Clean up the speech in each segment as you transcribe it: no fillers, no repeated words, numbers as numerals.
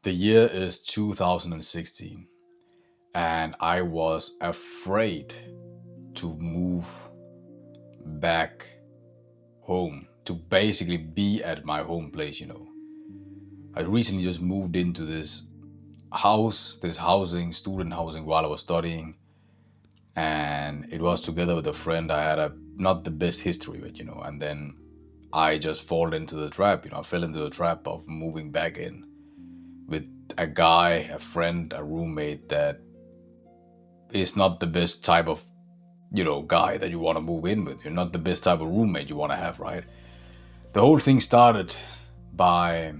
The year is 2016, and I was afraid to move back home, to basically be at my home place. I recently just moved into this house, this housing, student housing, while I was studying, and it was together with a friend I had a not the best history with. And then I just fall into the trap. I fell into the trap of moving back in with a guy, a friend, a roommate that is not the best type of guy that you want to move in with. You're not the best type of roommate you want to have, right? The whole thing started by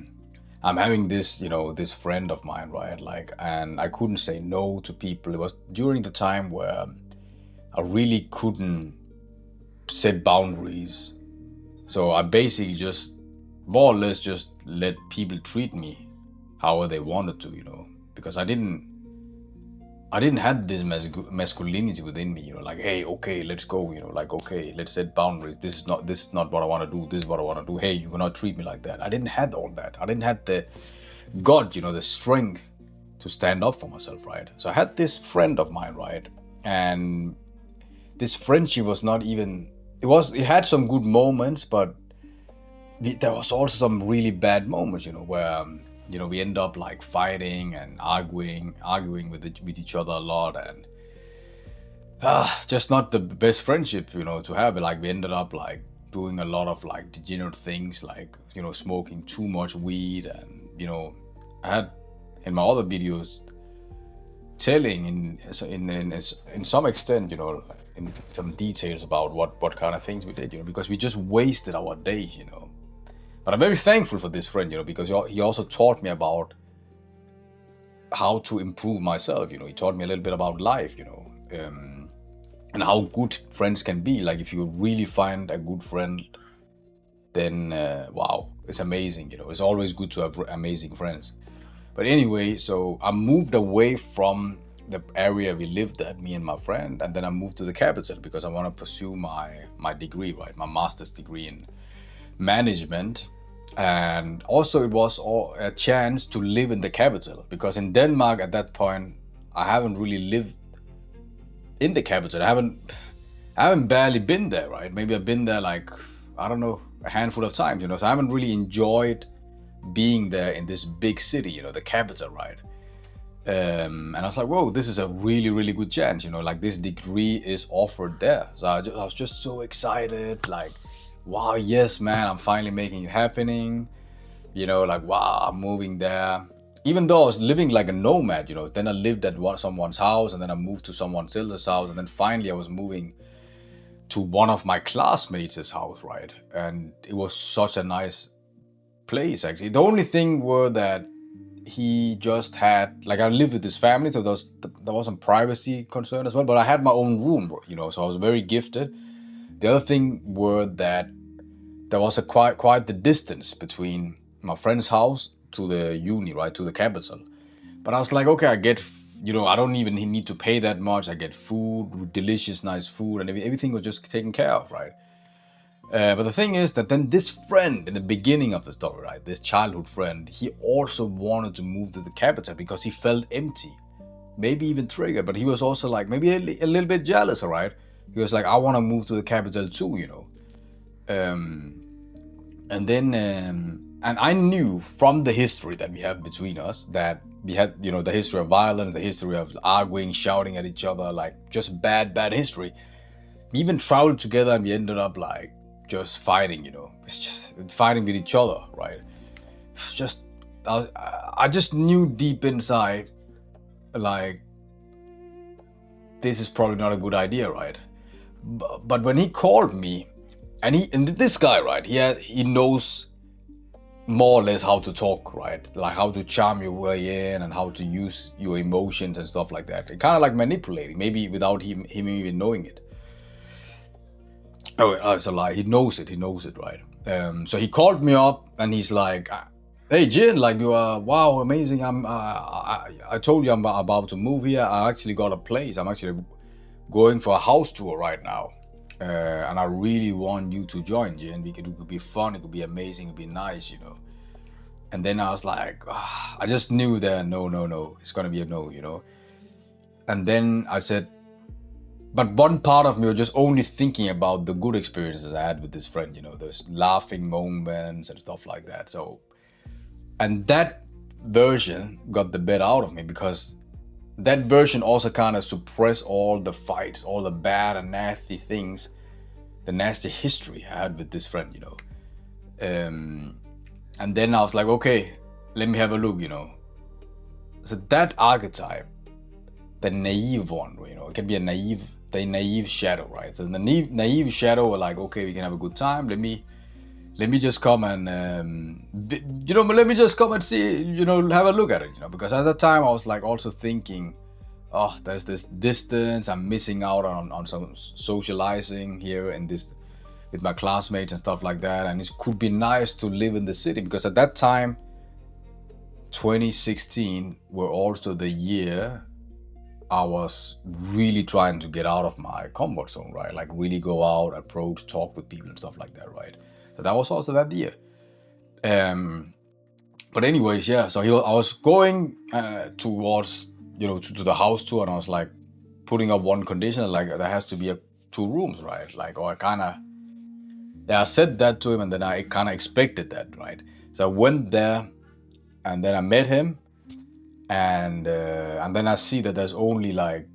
I'm having this friend of mine, right? Like, and I couldn't say no to people. It was during the time where I really couldn't set boundaries. So I basically just more or less just let people treat me however they wanted to, because I didn't have this masculinity within me, like, hey, okay, let's go, like, okay, let's set boundaries. This is not what I want to do. This is what I want to do. Hey, you cannot treat me like that. I didn't have all that. I didn't have the God, the strength to stand up for myself, right? So I had this friend of mine, right? And this friendship was not even it had some good moments, but there was also some really bad moments, where we end up like fighting and arguing with each other a lot, and just not the best friendship, to have. Like, we ended up like doing a lot of like degenerate things, like smoking too much weed, and I had in my other videos telling in some extent, in some details about what kind of things we did, because we just wasted our days. But I'm very thankful for this friend, because he also taught me about how to improve myself. He taught me a little bit about life, and how good friends can be. Like, if you really find a good friend, then wow, it's amazing. It's always good to have amazing friends. But anyway, so I moved away from the area we lived at, me and my friend, and then I moved to the capital because I want to pursue my degree, right? My master's degree in management. And also, it was a chance to live in the capital, because in Denmark at that point I haven't really lived in the capital. I haven't barely been there, right? Maybe I've been there like, I don't know, a handful of times, so I haven't really enjoyed being there in this big city, the capital, right? And I was like, whoa, this is a really, really good chance, like, this degree is offered there. So I was just so excited, like, wow, yes, man, I'm finally making it happening. Like, wow, I'm moving there. Even though I was living like a nomad, then I lived at someone's house, and then I moved to someone else's house, and then finally I was moving to one of my classmates' house, right? And it was such a nice place, actually. The only thing were that he just had, like, I lived with his family, so there was some privacy concern as well, but I had my own room, so I was very gifted. The other thing were that there was a quite the distance between my friend's house to the uni, right, to the capital. But I was like, okay, I get, I don't even need to pay that much. I get food, delicious, nice food, and everything was just taken care of, right? But the thing is that then this friend in the beginning of the story, right, this childhood friend, he also wanted to move to the capital because he felt empty, maybe even triggered, but he was also like maybe a little bit jealous, all right? He was like, I want to move to the capital too. Um, and then and I knew from the history that we have between us that we had, the history of violence, the history of arguing, shouting at each other, like, just bad history. We even traveled together, and we ended up like just fighting. It's just fighting with each other, right? It's just I just knew deep inside, like, this is probably not a good idea, right? But when he called me, and this guy, right, he knows more or less how to talk, right? Like, how to charm your way in, and how to use your emotions and stuff like that. Kind of like manipulating, maybe without him even knowing it. Oh, it's a lie. He knows it. He knows it, right? So he called me up, and he's like, "Hey, Jin, like, you are, wow, amazing. I told you I'm about to move here. I actually got a place. I'm actually going for a house tour right now, and I really want you to join, Jin. It could be fun. It could be amazing. It could be nice. And then I was like, I just knew that no, it's gonna be a no, And then I said, but one part of me was just only thinking about the good experiences I had with this friend, those laughing moments and stuff like that. So, and that version got the better out of me, because that version also kind of suppressed all the fights, all the bad and nasty things, the nasty history I had with this friend, And then I was like, okay, let me have a look, So that archetype, the naive one, it can be the naive shadow, right? So the naive shadow were like, okay, we can have a good time. Let me just come and, let me just come and see, have a look at it, because at that time I was like also thinking, oh, there's this distance, I'm missing out on some socializing here in this, with my classmates and stuff like that. And it could be nice to live in the city, because at that time, 2016 were also the year I was really trying to get out of my comfort zone, right? Like really go out, approach, talk with people and stuff like that, right? So that was also that year. But anyways, yeah. So I was going towards, to the house tour, and I was like putting up one condition, like there has to be 2 rooms, right? Like, or I said that to him, and then I kind of expected that, right? So I went there, and then I met him, and then I see that there's only like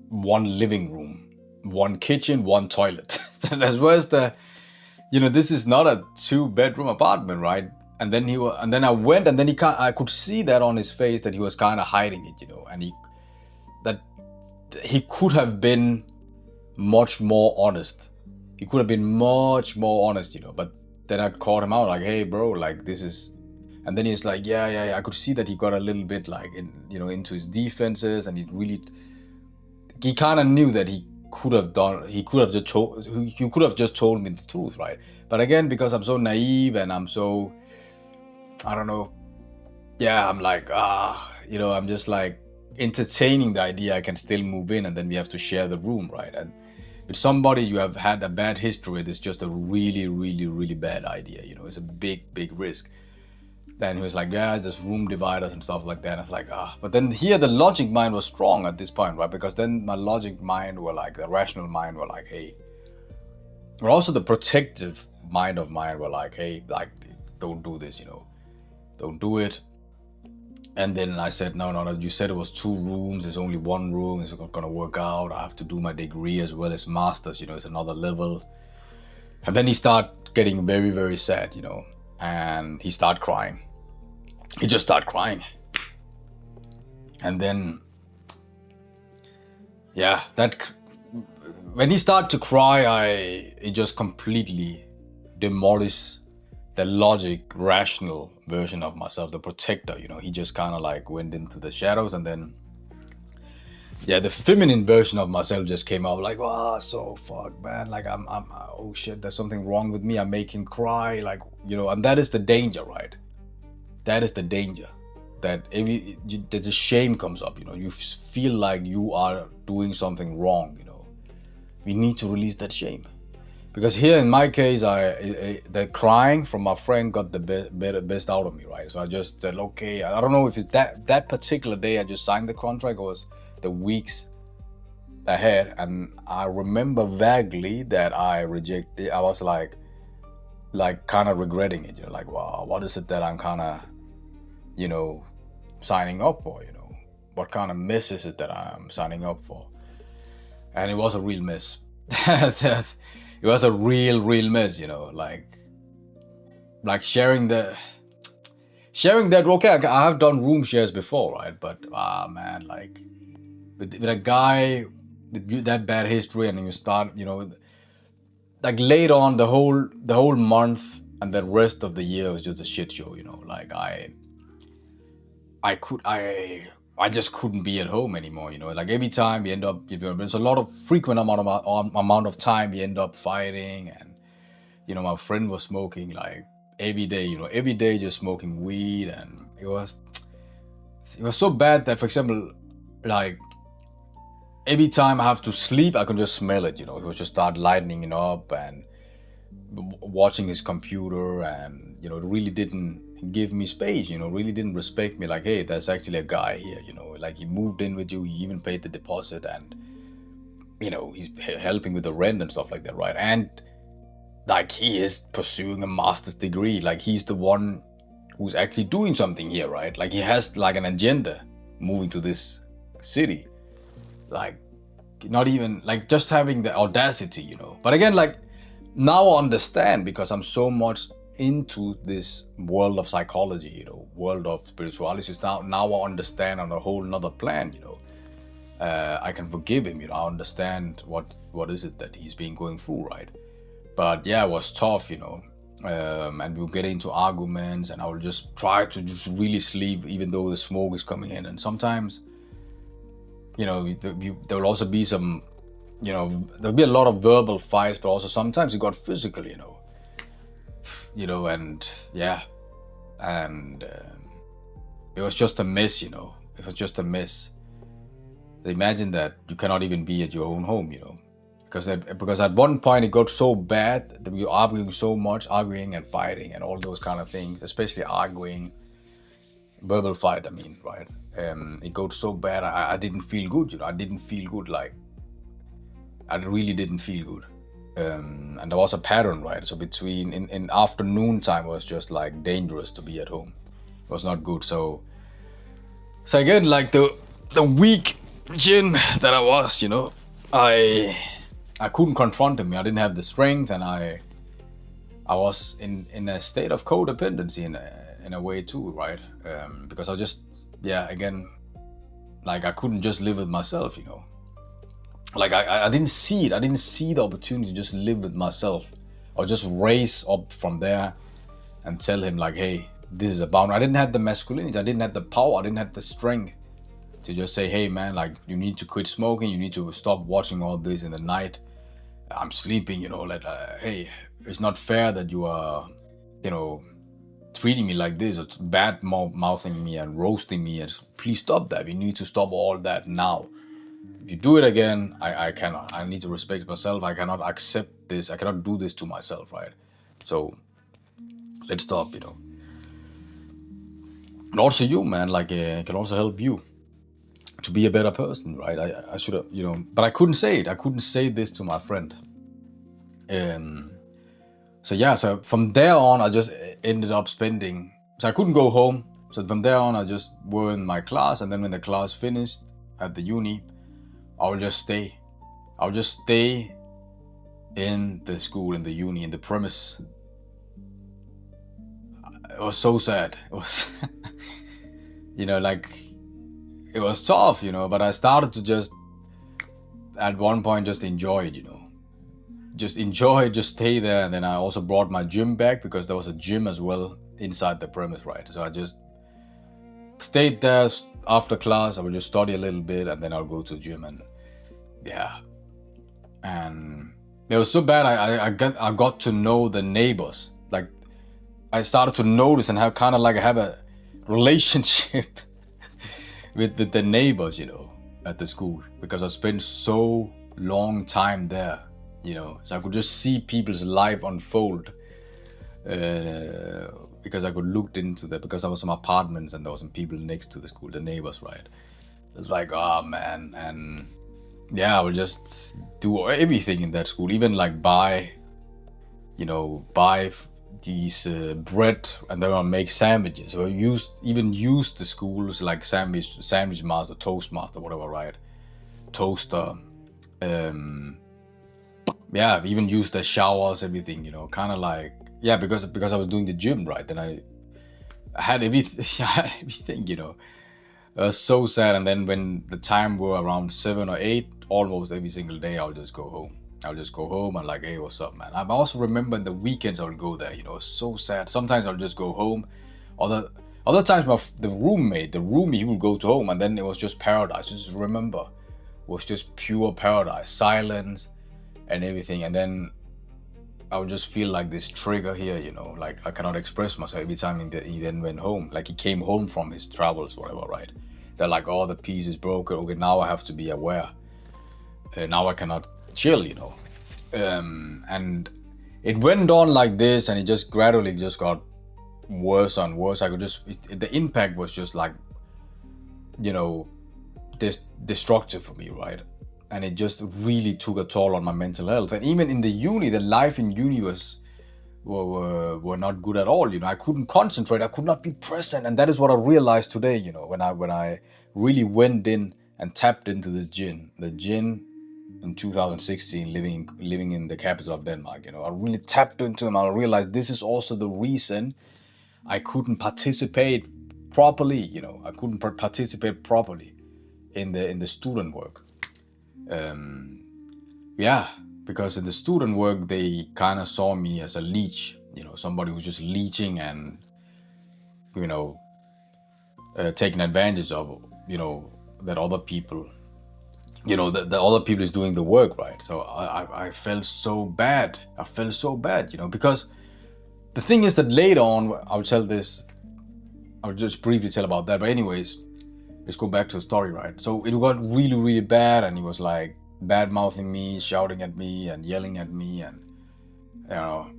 1 living room, 1 kitchen, 1 toilet. So that's where's this is not a 2-bedroom apartment, right? And then and then I went, and then I could see that on his face that he was kind of hiding it, and he could have been much more honest. He could have been much more honest, but then I called him out like, hey bro, like this is, and then he's like, yeah. I could see that he got a little bit like into his defenses, and he kind of knew that he could have just told me the truth, right? But again, because I'm so naive and I'm so, I don't know, I'm like, I'm just like entertaining the idea I can still move in, and then we have to share the room, right? And with somebody you have had a bad history with, it's just a really, really, really bad idea, it's a big, big risk. Then he was like, yeah, there's room dividers and stuff like that. And I was like, But then here the logic mind was strong at this point, right? Because then my logic mind were like, the rational mind were like, hey. But also the protective mind of mine were like, hey, like, don't do this, Don't do it. And then I said, no, you said it was 2 rooms. There's only 1 room. It's not going to work out. I have to do my degree as well as master's, it's another level. And then he started getting very, very sad, and he started crying. He just started crying. And then, when he started to cry, it just completely demolished the logic, rational version of myself, the protector, he just kind of like went into the shadows. And then, the feminine version of myself just came out like, oh, so fuck, man. Like, I'm oh shit, there's something wrong with me. I make him cry, like, and that is the danger, right? That is the danger. That the shame comes up, you feel like you are doing something wrong, we need to release that shame. Because here in my case, the crying from my friend got the best out of me, right? So I just said, okay, I don't know if it's that particular day I just signed the contract, or was the weeks ahead. And I remember vaguely that I rejected. I was like kind of regretting it, like, wow, what is it that I'm kind of, signing up for, what kind of mess is it that I'm signing up for? And it was a real mess. It was a real mess, like sharing that. Okay, I have done room shares before, right? But man, like with a guy with that bad history, and then you start, like later on, the whole month and the rest of the year was just a shit show, like I just couldn't be at home anymore, like every time we end up, there's a lot of frequent amount of time we end up fighting. And my friend was smoking like every day just smoking weed. And it was so bad that, for example, like every time I have to sleep, I can just smell it, he would just start lightening up and watching his computer. And it really didn't give me space, you know, really didn't respect me. Like, hey, there's actually a guy here, you know, like he moved in with you, he even paid the deposit, and you know, he's helping with the rent and stuff like that, right? And like he is pursuing a master's degree, like he's the one who's actually doing something here, right? Like he has like an agenda moving to this city, like not even like just having the audacity, you know. But again, like now I understand because I'm so much into this world of psychology, you know, world of spirituality. Now I understand on a whole nother plan, you know. I can forgive him, you know. I understand what is it that he's been going through, right? But yeah, it was tough, you know. And we would get into arguments, and I would just try to just really sleep, even though the smoke is coming in. And sometimes, you know, there will also be some, you know, there'll be a lot of verbal fights, but also sometimes it got physical, you know, and yeah, and it was just a mess, you know. It was just a mess. Imagine that you cannot even be at your own home, you know. Because at one point it got so bad that we were arguing so much, arguing and fighting and all those kind of things, especially arguing, verbal fight, I mean, right? It got so bad, I didn't feel good, you know. I didn't feel good, like, I really didn't feel good. And there was a pattern, right? So between, in afternoon time was just like dangerous to be at home. It was not good. So again, like the weak Jin that I was, you know, I couldn't confront him. I didn't have the strength, and I was in a state of codependency in a way too, right? Because I just, yeah, again, like I couldn't just live with myself, you know. Like I didn't see it. I didn't see the opportunity to just live with myself, or just raise up from there and tell him like, hey, this is a boundary. I didn't have the masculinity. I didn't have the power. I didn't have the strength to just say, hey man, like you need to quit smoking. You need to stop watching all this in the night. I'm sleeping, you know, like, hey, it's not fair that you are, you know, treating me like this, or bad mouthing me and roasting me. And please stop that. We need to stop all that now. If you do it again, I cannot. I need to respect myself. I cannot accept this. I cannot do this to myself, right? So let's stop, you know. And also you, man, like it can also help you to be a better person, right? I should have, you know, but I couldn't say it. I couldn't say this to my friend. So yeah, so from there on, I just ended up spending, so I couldn't go home. So from there on, I just were in my class. And then when the class finished at the uni, I would just stay. I would just stay in the school, in the uni, in the premise. It was so sad. It was, you know, like, it was tough, you know, but I started to just, at one point, just enjoy it, you know. Just enjoy, just stay there. And then I also brought my gym back, because there was a gym as well inside the premise, right? So I just stayed there. After class, I would just study a little bit, and then I'll go to the gym. And yeah, and it was so bad. I got to know the neighbors. Like, I started to notice and have kind of like I have a relationship with the neighbors, you know, at the school, because I spent so long time there, you know. So I could just see people's life unfold, because I could look into that, because there was some apartments and there was some people next to the school, the neighbors, right? It's like, oh man. And yeah, I would just do everything in that school, even like buy these bread, and then I'll make sandwiches. So I even used the schools like sandwich master, toast master, whatever, right? Toaster. Yeah, I even used the showers, everything, you know, kind of like, yeah, because I was doing the gym, right? Then I had everything, I had everything, you know. It was so sad. And then when the time were around 7 or 8, almost every single day, I'll just go home. And like, hey, what's up, man? I also remember in the weekends I would go there, you know. It's so sad. Sometimes I'll just go home. Other times the roomie, he would go to home, and then it was just paradise. Just remember, it was just pure paradise, silence and everything. And then I would just feel like this trigger here, you know, like I cannot express myself every time he then went home. Like he came home from his travels, whatever, right? They're like, oh, the piece is broken. Okay, now I have to be aware. Now I cannot chill, you know. And it went on like this, and it just gradually just got worse and worse. I could just the impact was just like, you know, destructive for me, right? And it just really took a toll on my mental health. And even in the uni, the life in uni were not good at all. You know, I couldn't concentrate. I could not be present, and that is what I realized today. You know, when I really went in and tapped into the gin in 2016, living in the capital of Denmark. You know, I really tapped into him. I realized this is also the reason I couldn't participate properly. You know, I couldn't participate properly in the student work. Yeah, because in the student work they kind of saw me as a leech. You know, somebody who's just leeching and, you know, taking advantage of, you know, that other people, you know, that the other people is doing the work, right? So I felt so bad. I felt so bad, you know, because the thing is that later on, I'll just briefly tell about that. But anyways, let's go back to the story, right? So it got really, really bad, and he was like bad mouthing me, shouting at me, and yelling at me, and, you know,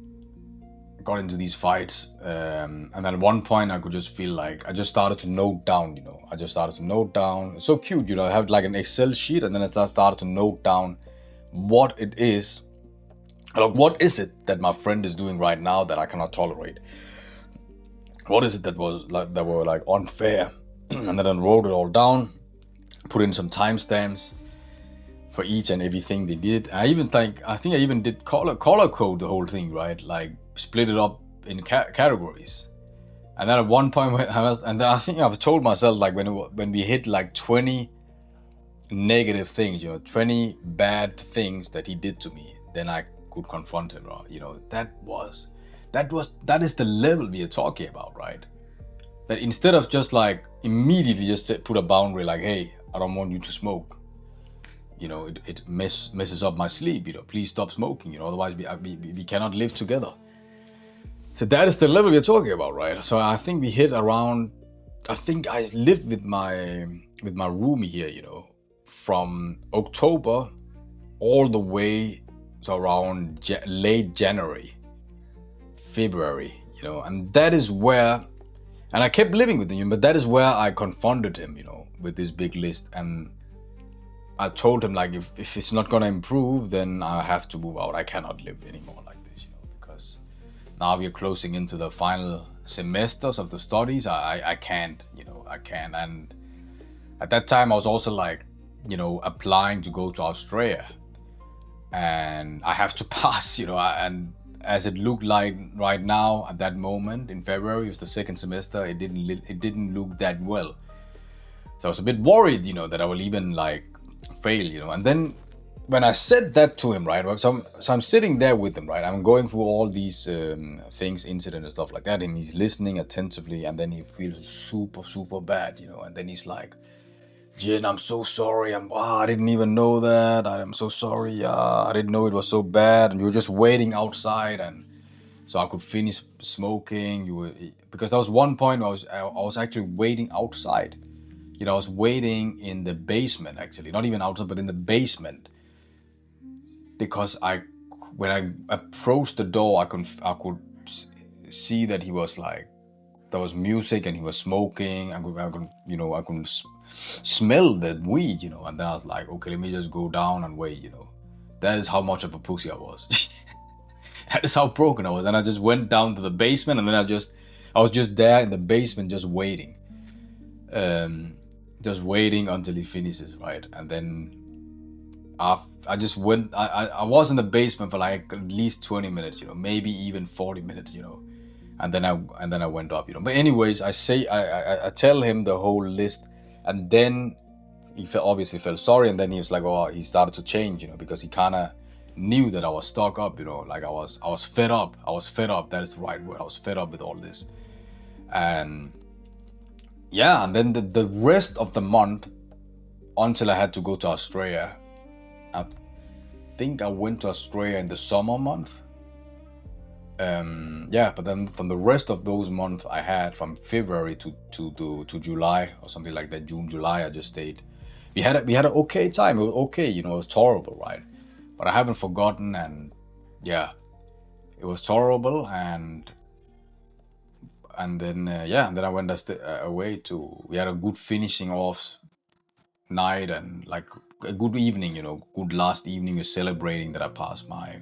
got into these fights. And then at one point, I could just feel like I just started to note down. You know, I just started to note down. It's so cute, you know. I have like an Excel sheet, and then I started to note down what it is. Like, what is it that my friend is doing right now that I cannot tolerate? What is it that were like unfair? And then I wrote it all down, put in some timestamps for each and everything they did. I think I even did color code the whole thing, right? Like split it up in categories. And then at one point, and then I think I've told myself, like, when we hit like 20 negative things, you know, 20 bad things that he did to me, then I could confront him, right? You know, that is the level we are talking about, right? That instead of just like immediately just put a boundary, like, hey, I don't want you to smoke. You know, it messes up my sleep. You know, please stop smoking. You know, otherwise we cannot live together. So that is the level we're talking about, right? So I think we hit around. I think I lived with my roomie here, you know, from October all the way to around late January, February, you know, and that is where, and I kept living with him, but that is where I confronted him, you know, with this big list. And I told him, like, if it's not gonna improve, then I have to move out. I cannot live anymore like this, you know, because now we're closing into the final semesters of the studies. I can't, you know, I can't. And at that time, I was also like, you know, applying to go to Australia, and I have to pass, you know, and as it looked like right now at that moment in February, it was the second semester. It didn't look that well. So I was a bit worried, you know, that I will even like fail, you know. And then when I said that to him, right, so I'm sitting there with him, right, I'm going through all these things, incident and stuff like that, and he's listening attentively, and then he feels super, super bad, you know, and then he's like, Jin, I'm so sorry. I didn't even know that. I'm so sorry. I didn't know it was so bad. And you were just waiting outside, and so I could finish smoking. Because there was one point I was actually waiting outside. You know, I was waiting in the basement, actually, not even outside, but in the basement, because when I approached the door, I could see that he was like, there was music and he was smoking. I could smell the weed, you know. And then I was like, okay, let me just go down and wait, you know. That is how much of a pussy I was. That is how broken I was. And I just went down to the basement, and then I was just there in the basement, just waiting. Just waiting until he finishes, right? And then I just went. I was in the basement for like at least 20 minutes, you know, maybe even 40 minutes, you know, and then I went up, you know. But anyways, I tell him the whole list, and then he obviously felt sorry, and then he was like, oh, he started to change, you know, because he kind of knew that I was stuck up, you know, like I was fed up. I was fed up. That is the right word. I was fed up with all this, and yeah, and then the rest of the month until I had to go to Australia. I think I went to Australia in the summer month. Yeah, but then from the rest of those months I had from February to July or something like that, June, July, I just stayed. We had an okay time. It was okay, you know, it was tolerable, right? But I haven't forgotten, and yeah, it was tolerable. And and then and then I went away to. We had a good finishing off night and like a good evening, good last evening. We're celebrating that I passed my,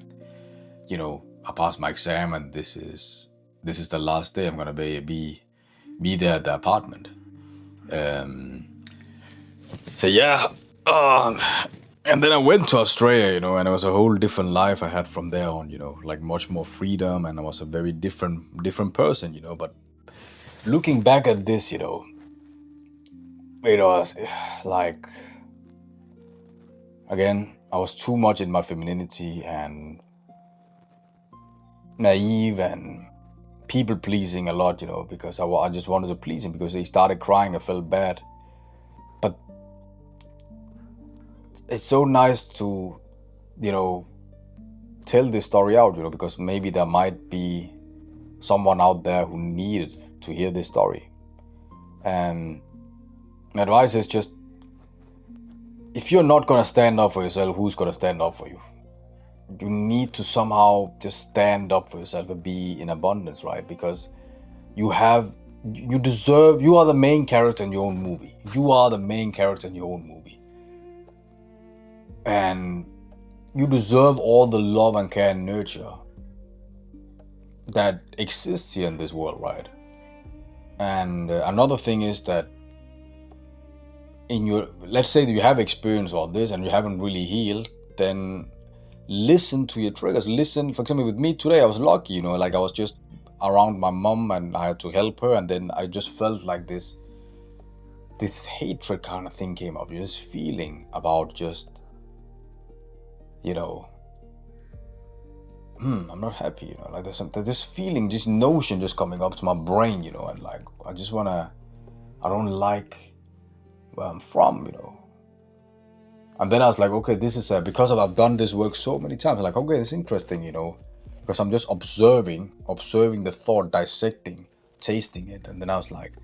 I passed my exam, and this is the last day I'm gonna be there at the apartment. Um, so yeah, um, and then I went to Australia, and it was a whole different life I had from there on, like much more freedom, and I was a very different person, But looking back at this, it was like, again, I was too much in my femininity and naive and people pleasing a lot, because I just wanted to please him because he started crying. I felt bad. But it's so nice to, tell this story out, because maybe there might be someone out there who needed to hear this story. And my advice is just, if you're not going to stand up for yourself, who's going to stand up for you? You need to somehow just stand up for yourself and be in abundance, right? Because you are the main character in your own movie. You are the main character in your own movie. And you deserve all the love and care and nurture that exists here in this world, right? And another thing is that let's say that you have experienced all this and you haven't really healed, then listen to your triggers. Listen, for example, with me today, I was lucky, like I was just around my mom and I had to help her, and then I just felt like this hatred kind of thing came up, this feeling about just, I'm not happy, like there's this feeling, this notion just coming up to my brain, and like I don't like where I'm from, And then I was like, okay, this is because I've done this work so many times. I'm like, okay, it's interesting, because I'm just observing the thought, dissecting, tasting it. And then I was like,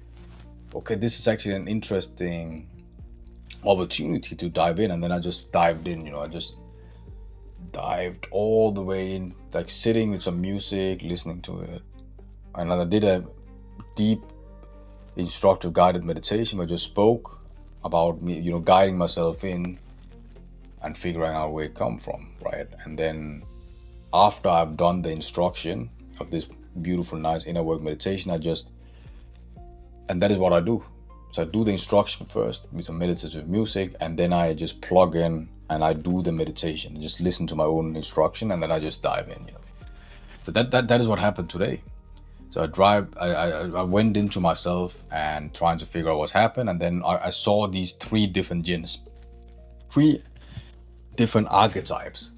okay, this is actually an interesting opportunity to dive in. And then I just dived in, I just dived all the way in, like sitting with some music, listening to it. And then I did a deep instructive guided meditation where I just spoke about me, guiding myself in and figuring out where it come from, right? And then after I've done the instruction of this beautiful, nice inner work meditation, and that is what I do. So I do the instruction first with some meditative music, and then I just plug in and I do the meditation and just listen to my own instruction, and then I just dive in, So that is what happened today. So I went into myself and trying to figure out what's happened, and then I saw these three different jinns, three different archetypes,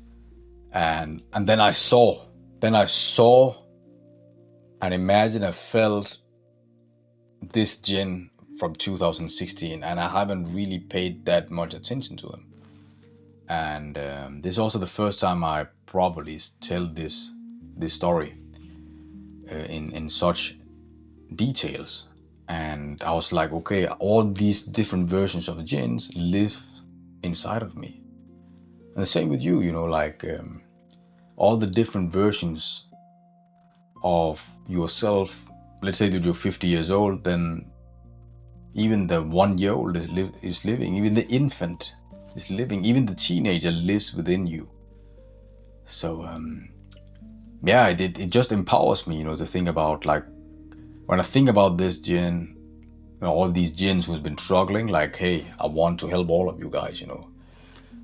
and then I saw and imagined, I felt this jinn from 2016, and I haven't really paid that much attention to him. And this is also the first time I probably tell this story in such details. And I was like, okay, all these different versions of the jinns live inside of me. And the same with you, all the different versions of yourself. Let's say that you're 50 years old, then even the 1-year-old is living, even the infant is living, even the teenager lives within you. So it just empowers me, to think about, like, when I think about this jinn, all these jinns who's been struggling, like, hey, I want to help all of you guys,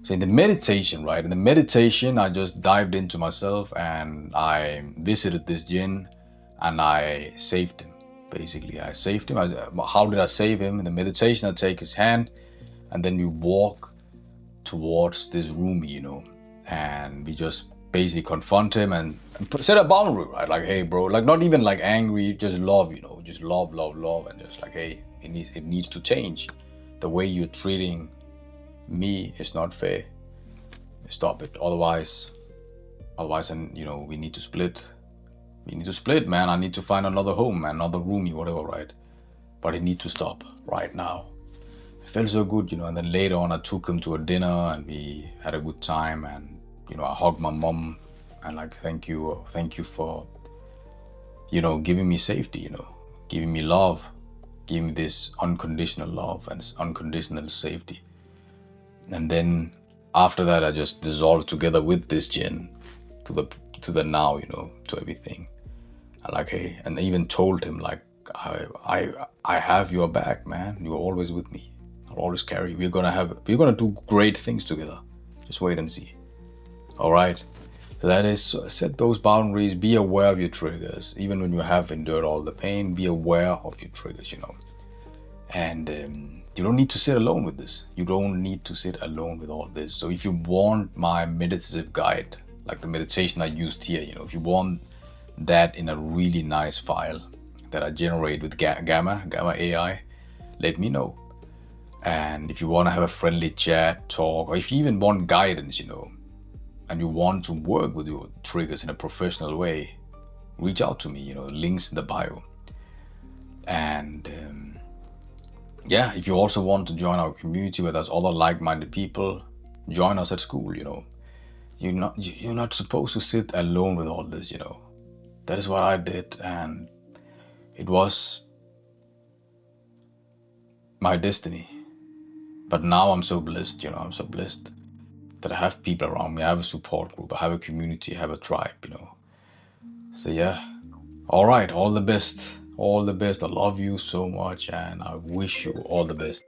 So in the meditation, right? In the meditation, I just dived into myself and I visited this jinn and I saved him. Basically, I saved him. How did I save him? In the meditation, I take his hand and then we walk towards this room, and we just basically confront him and set a boundary, right? Like, hey, bro, like not even like angry, just love, just love, and just like, hey, it needs to change. The way you're treating me is not fair. Stop it. Otherwise, and we need to split. We need to split, man. I need to find another home, man, another roomie, whatever, right? But it needs to stop right now. It felt so good, and then later on I took him to a dinner and we had a good time, and I hugged my mom and like, thank you for giving me safety, giving me love, giving me this unconditional love and unconditional safety. And then after that, I just dissolved together with this Jinn to the to the now, to everything. I like, hey, and I even told him like, I have your back, man. You're always with me. I'll always carry. We're gonna do great things together. Just wait and see. All right. So that is, set those boundaries. Be aware of your triggers. Even when you have endured all the pain, be aware of your triggers. And you don't need to sit alone with this. You don't need to sit alone with all this. So if you want my meditative guide, like the meditation I used here, if you want that in a really nice file that I generate with Gamma AI, let me know. And if you want to have a friendly chat, talk, or if you even want guidance, and you want to work with your triggers in a professional way, reach out to me. Links in the bio. And yeah, if you also want to join our community where there's other like-minded people, join us at school. You're not supposed to sit alone with all this. That is what I did, and it was my destiny. But now I'm so blessed. I'm so blessed that I have people around me. I have a support group. I have a community. I have a tribe. So yeah, all right. All the best. All the best. I love you so much, and I wish you all the best.